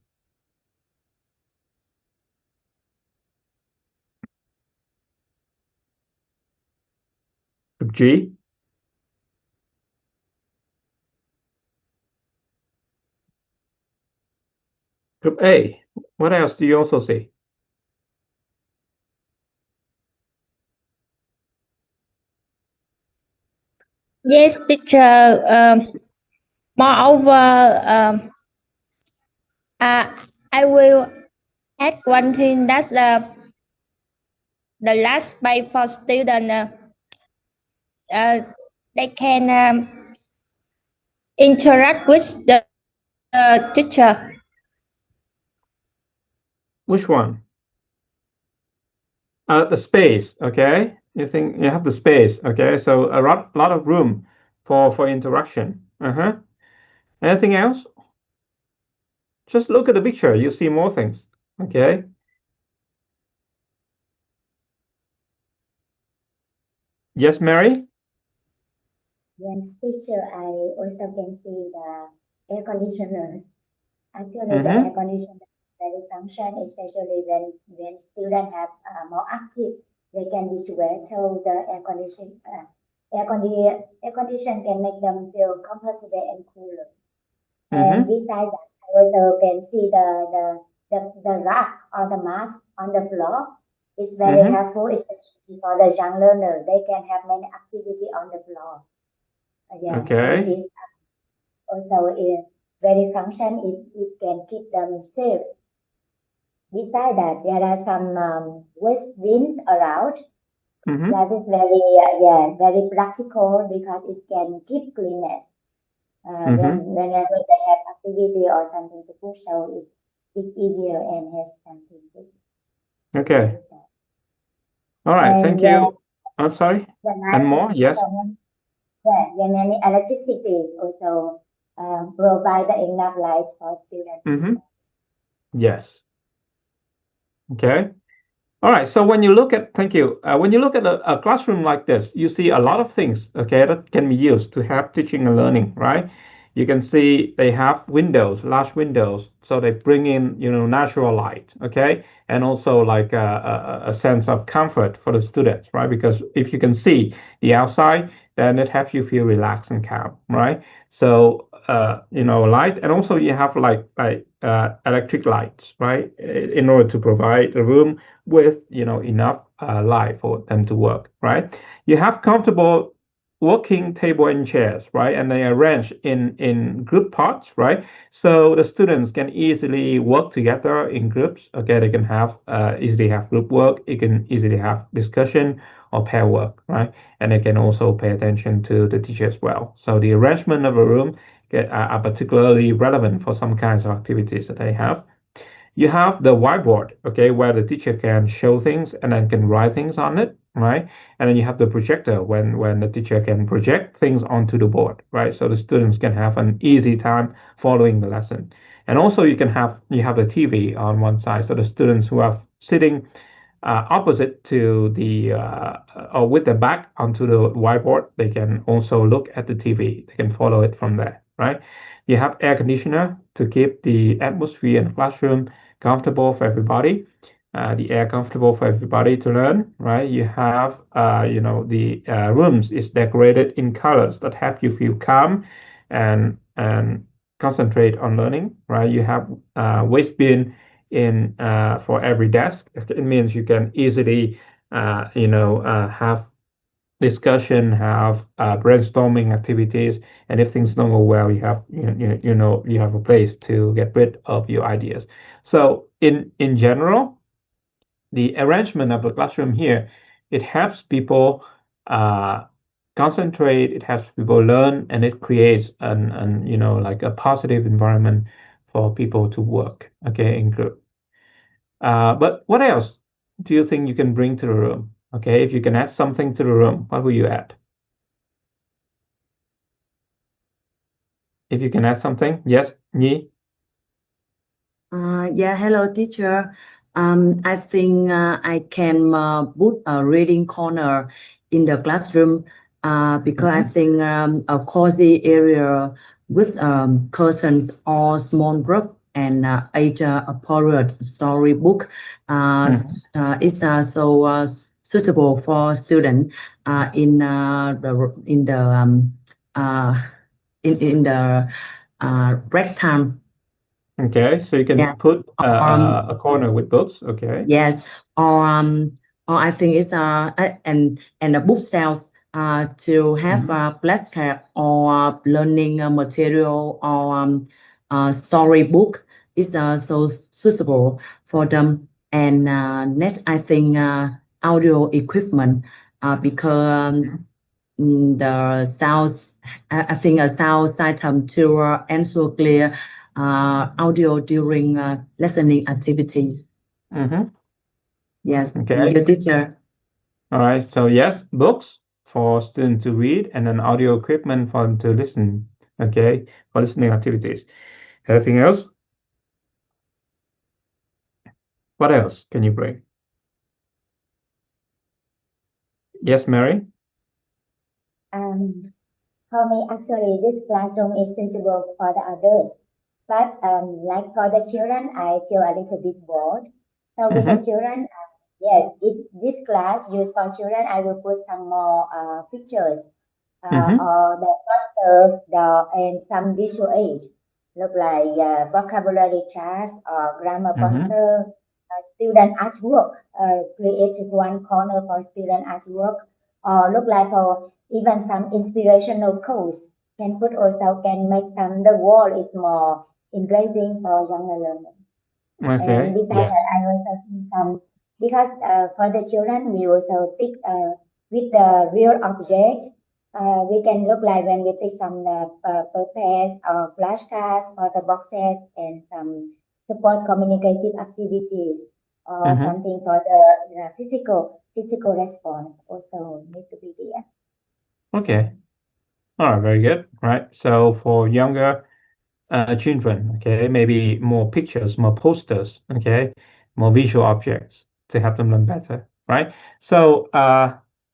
Group G. Group A. What else do you also see? Yes, teacher. Moreover, I will add one thing, that's the last space for students. They can interact with the teacher. Which one? The space, okay? You think you have the space, okay? So a lot of room for interaction. Anything else? Just look at the picture, you see more things, okay? Yes, Mary? Yes, teacher, I also can see the air conditioners. Actually, the air conditioner very function, especially when students have more active, they can be sweat. So the air condition can make them feel comfortable and cooler. And besides that, I also can see the rack or the mat on the floor. It's very helpful, especially for the young learner. They can have many activity on the floor. Okay. It is also very function. It can keep them safe. Besides that, there are some west bins around. That is very practical because it can keep cleanness. Whenever they have activity or something to push, so it's easier and has something to. Okay. All right. And thank you. I'm sorry. And more? Yes. And then electricity is also provide enough light for students. Yes. Okay. All right. So when you look at, thank you. When you look at a classroom like this, you see a lot of things, okay, that can be used to help teaching and learning, right? You can see they have windows, large windows, so they bring in, natural light, okay, and also like a sense of comfort for the students, right? Because if you can see the outside, then it helps you feel relaxed and calm, right? So light, and also you have like electric lights, right, in order to provide a room with enough light for them to work, right? You have comfortable working table and chairs, right? And they arrange in group parts, right? So the students can easily work together in groups. Okay, they can have easily have group work. You can easily have discussion or pair work, right? And they can also pay attention to the teacher as well. So the arrangement of a room are particularly relevant for some kinds of activities that they have. You have the whiteboard, okay, where the teacher can show things and then can write things on it, right? And then you have the projector when the teacher can project things onto the board, right? So the students can have an easy time following the lesson. And also you have the TV on one side, so the students who are sitting opposite to the or with the back onto the whiteboard, they can also look at the TV. They can follow it from there, right? You have air conditioner to keep the atmosphere in the classroom comfortable for everybody. The air comfortable for everybody to learn, right? You have, the rooms is decorated in colors that help you feel calm and concentrate on learning, right? You have waste bin in for every desk. It means you can easily, have discussion, have brainstorming activities, and if things don't go well, you have you have a place to get rid of your ideas. So in general, the arrangement of the classroom here, it helps people concentrate, it helps people learn, and it creates like a positive environment for people to work, okay, in group. But what else do you think you can bring to the room? Okay, if you can add something to the room, what will you add? If you can add something, yes, Nhi? Yeah, hello, teacher. I think I can put a reading corner in the classroom because I think a cozy area with curtains or small book and age-appropriate storybook is so suitable for students in the break time. Okay, so you can Yeah. put a corner with books. Okay. Yes, or I think it's and a bookshelf to have flashcard or learning material or storybook is so suitable for them. And next, I think audio equipment because the sounds. I think a sound system to ensure clear audio during listening activities. Yes, Okay. thank you, teacher. All right. So yes, books for students to read, and then audio equipment for them to listen. Okay, for listening activities. Anything else? What else can you bring? Yes, Mary. For me, actually, this classroom is suitable for the adults, but like for the children, I feel a little bit bored. So with the children, yes, if this class used for children, I will put some more pictures or the poster, and some visual aid, look like vocabulary charts or grammar poster, student artwork, created one corner for student artwork, or look like for even some inspirational quotes can put also can make some the wall is more engaging for younger learners. Okay. And besides that, I also think some because for the children we also pick with the real object. We can look like when we pick some purpose or flashcards or the boxes and some support communicative activities or something for the physical response also need to be there. Okay. All right, very good. Right. So for younger children, okay, maybe more pictures, more posters, okay, more visual objects to help them learn better, right? So,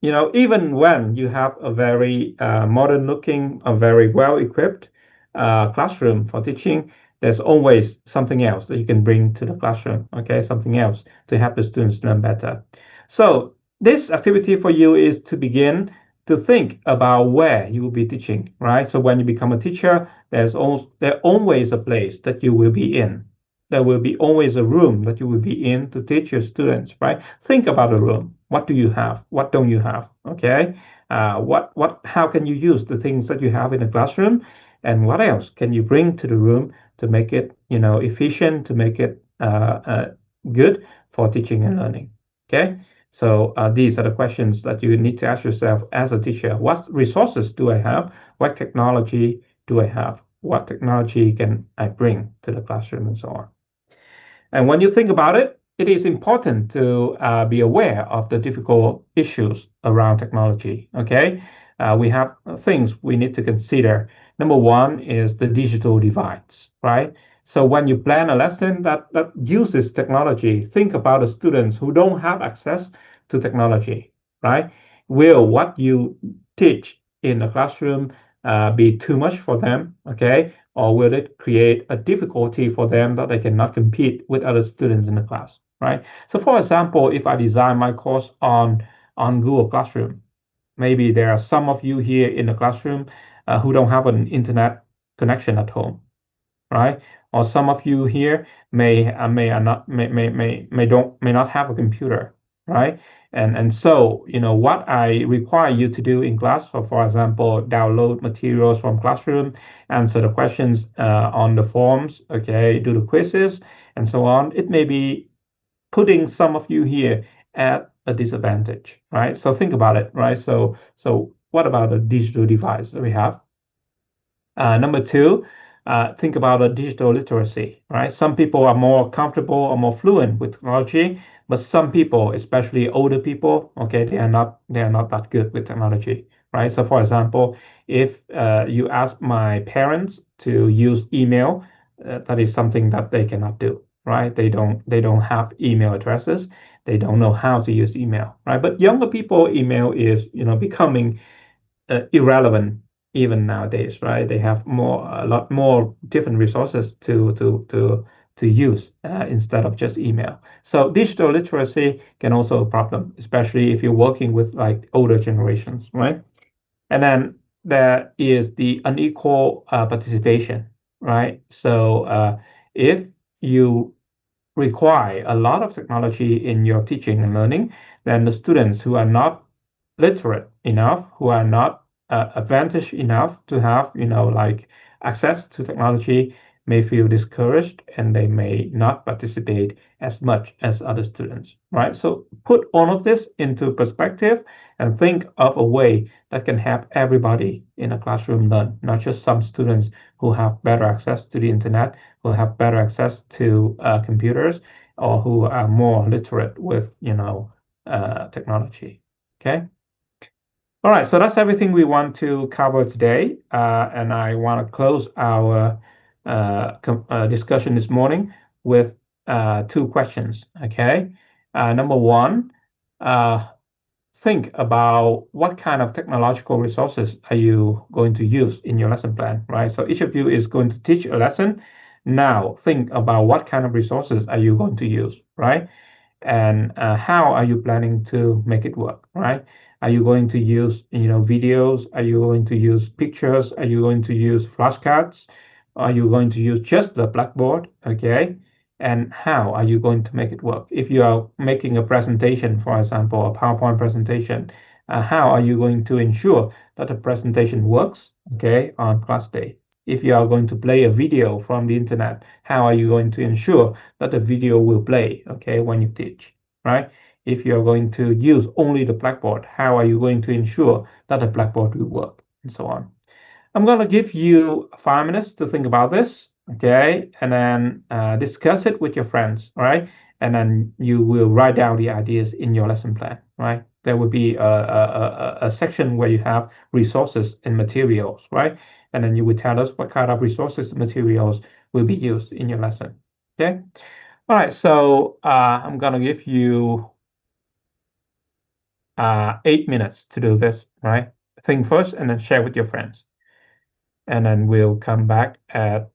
even when you have a very modern looking, a very well equipped classroom for teaching, there's always something else that you can bring to the classroom, okay, something else to help the students learn better. So this activity for you is to begin to think about where you will be teaching, right? So when you become a teacher, there's always a place that you will be in. There will be always a room that you will be in to teach your students, right? Think about the room. What do you have? What don't you have? Okay. How can you use the things that you have in the classroom? And what else can you bring to the room to make it, efficient, to make it good for teaching and learning? Okay. So these are the questions that you need to ask yourself as a teacher. What resources do I have? What technology do I have? what technology can I bring to the classroom and so on. And when you think about it, it is important to be aware of the difficult issues around technology. Okay, we have things we need to consider. Number one is the digital divides, right? So when you plan a lesson that uses technology, think about the students who don't have access to technology, right? Will what you teach in the classroom be too much for them? Okay, or will it create a difficulty for them that they cannot compete with other students in the class, right? So for example, if I design my course on Google Classroom, maybe there are some of you here in the classroom who don't have an internet connection at home, right? Or some of you here may not have a computer, right? And so what I require you to do in class, for example, download materials from classroom, answer the questions on the forms, okay, do the quizzes and so on. It may be putting some of you here at a disadvantage, right? So think about it, right? So what about the digital device that we have? Number two, think about a digital literacy, right? Some people are more comfortable or more fluent with technology, but some people, especially older people, okay, they are not that good with technology, right? So for example, if you ask my parents to use email, that is something that they cannot do, right? They don't have email addresses. They don't know how to use email, right? But younger people, email is becoming irrelevant even nowadays, right? They have a lot more different resources to use instead of just email. So digital literacy can also a problem, especially if you're working with like older generations, right? And then there is the unequal participation, right? So if you require a lot of technology in your teaching and learning, then the students who are not literate enough, who are not advantaged enough to have, like access to technology, may feel discouraged and they may not participate as much as other students, right? So put all of this into perspective and think of a way that can help everybody in a classroom learn, not just some students who have better access to the internet, who have better access to computers, or who are more literate with, technology. Okay. All right, so that's everything we want to cover today, and I want to close our discussion this morning with two questions. Okay, number one, think about what kind of technological resources are you going to use in your lesson plan, right? So each of you is going to teach a lesson. Now think about what kind of resources are you going to use, right? And how are you planning to make it work, right? Are you going to use, videos? Are you going to use pictures? Are you going to use flashcards? Are you going to use just the Blackboard? Okay. And how are you going to make it work? If you are making a presentation, for example, a PowerPoint presentation, how are you going to ensure that the presentation works, okay, on class day? If you are going to play a video from the internet, how are you going to ensure that the video will play, okay, when you teach, right? If you're going to use only the Blackboard, how are you going to ensure that the Blackboard will work, and so on. I'm going to give you 5 minutes to think about this, okay, and then discuss it with your friends, right? And then you will write down the ideas in your lesson plan, right? There will be a section where you have resources and materials, right? And then you will tell us what kind of resources and materials will be used in your lesson, okay? All right, so I'm going to give you 8 minutes to do this, right? Think first and then share with your friends. And then we'll come back at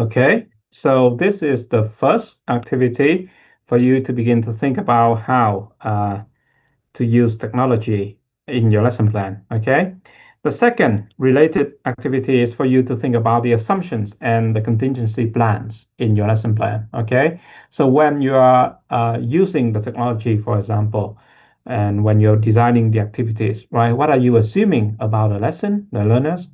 Okay, so this is the first activity for you to begin to think about how to use technology in your lesson plan. Okay, the second related activity is for you to think about the assumptions and the contingency plans in your lesson plan. Okay, so when you are using the technology, for example, and when you're designing the activities, right, what are you assuming about the lesson, the learners,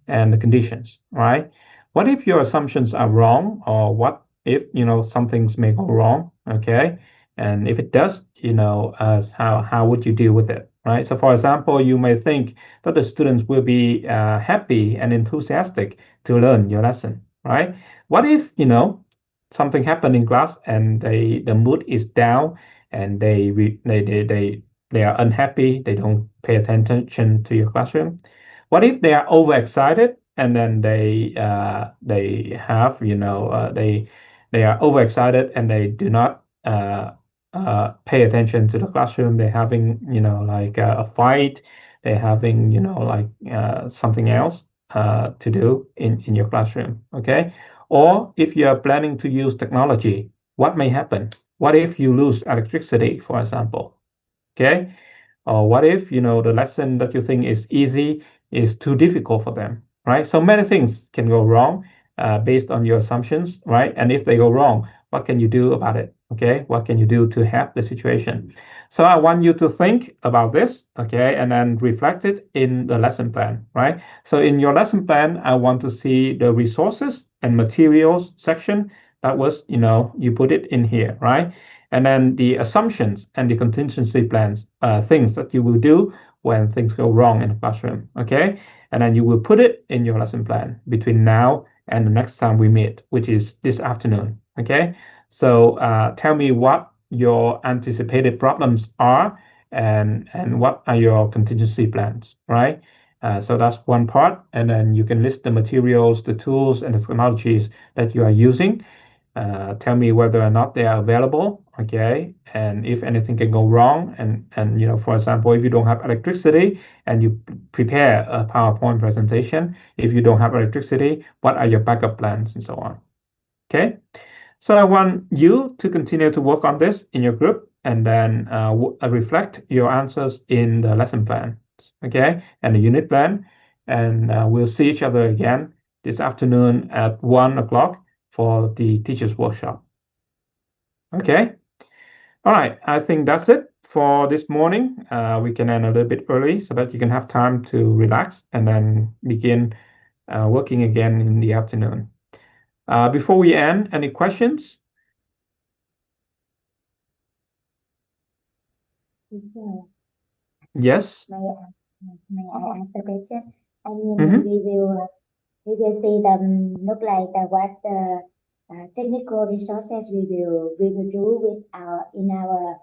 and the conditions, right? What if your assumptions are wrong, or what if some things may go wrong? Okay, and if it does, how would you deal with it, right? So, for example, you may think that the students will be happy and enthusiastic to learn your lesson, right? What if something happened in class and the mood is down and they are unhappy, they don't pay attention to your classroom? What if they are overexcited and then they have they are overexcited and they do not pay attention to the classroom? They're having like a fight. They're having like something else to do in your classroom. Okay, or if you are planning to use technology, what may happen? What if you lose electricity, for example? Okay, or what if the lesson that you think is easy is too difficult for them, right? So many things can go wrong based on your assumptions, right? And if they go wrong, what can you do about it? Okay, what can you do to help the situation? So I want you to think about this, okay, and then reflect it in the lesson plan, right? So in your lesson plan, I want to see the resources and materials section. That was, you put it in here, right? And then the assumptions and the contingency plans, things that you will do when things go wrong in the classroom, okay? And then you will put it in your lesson plan between now and the next time we meet, which is this afternoon, okay? So tell me what your anticipated problems are and what are your contingency plans, right? So that's one part. And then you can list the materials, the tools, and the technologies that you are using. Tell me whether or not they are available, okay, and if anything can go wrong, and for example, if you don't have electricity and you prepare a PowerPoint presentation, if you don't have electricity, what are your backup plans and so on? Okay, so I want you to continue to work on this in your group, and then reflect your answers in the lesson plan, okay, and the unit plan, and we'll see each other again this afternoon at 1 o'clock for the teachers workshop. Okay. All right. I think that's it for this morning. We can end a little bit early so that you can have time to relax and then begin working again in the afternoon. Before we end, any questions? Yes. May I ask the question? I mean, we will see look like what technical resources we will do with in our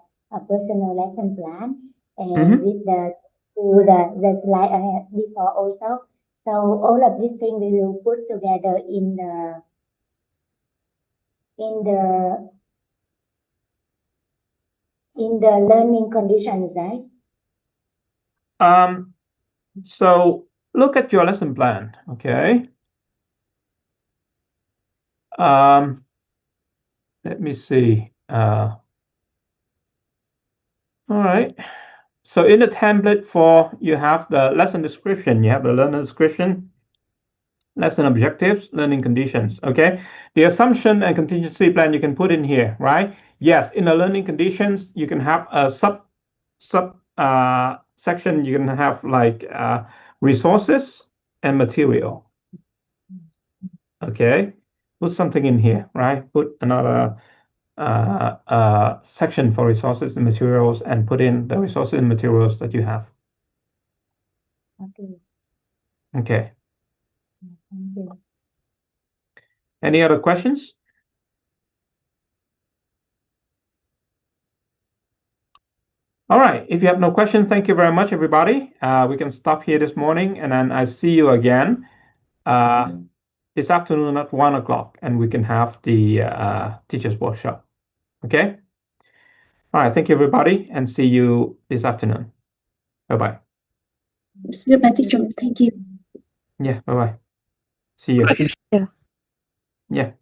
personal lesson plan, and with the slide before also. So all of these things we will put together in the learning conditions, right? So look at your lesson plan, okay? Let me see. All right. So in the template you have the lesson description, you have the learner description, lesson objectives, learning conditions, okay? The assumption and contingency plan you can put in here, right? Yes, in the learning conditions, you can have a sub section, you can have like resources and material. Okay, put something in here, right? Put another section for resources and materials and put in the resources and materials that you have. Okay. Okay. Thank you. Any other questions? All right. If you have no questions, thank you very much, everybody. We can stop here this morning, and then I see you again this afternoon at 1 o'clock, and we can have the teachers workshop. Okay. All right. Thank you, everybody, and see you this afternoon. Bye-bye. Goodbye, teacher. Thank you. Yeah. Bye-bye. See you. Yeah. Yeah.